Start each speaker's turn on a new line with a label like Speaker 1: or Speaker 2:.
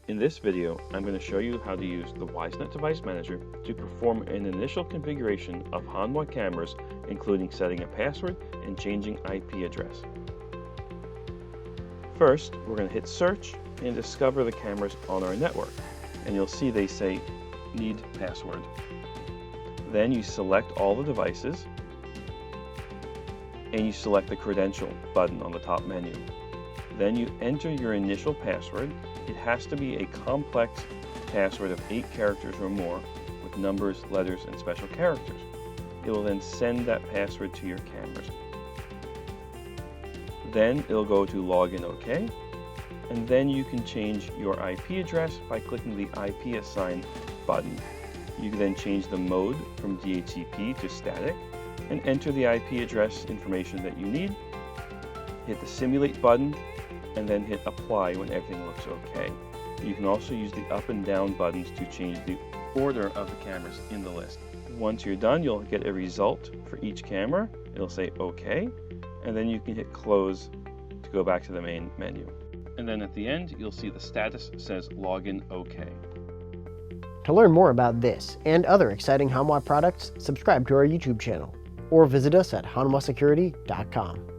Speaker 1: In this video, I'm going to show you how to use the Wisenet Device Manager to perform an initial configuration of Hanwha cameras, including setting a password and changing IP address. First, we're going to hit search and discover the cameras on our network, and you'll see they say need password. Then you select all the devices and you select the credential button on the top menu. Then you enter your initial password. It has to be a complex password of 8 characters or more with numbers, letters, and special characters. It will then send that password to your cameras. Then it'll go to login OK, and then you can change your IP address by clicking the IP assign button. You can then change the mode from DHCP to static and enter the IP address information that you need. Hit the simulate button and then hit apply when everything looks okay. You can also use the up and down buttons to change the order of the cameras in the list. Once you're done, you'll get a result for each camera. It'll say OK, and then you can hit close to go back to the main menu. And then at the end, you'll see the status says login OK.
Speaker 2: To learn more about this and other exciting Hanwha products, subscribe to our YouTube channel or visit us at hanwhasecurity.com.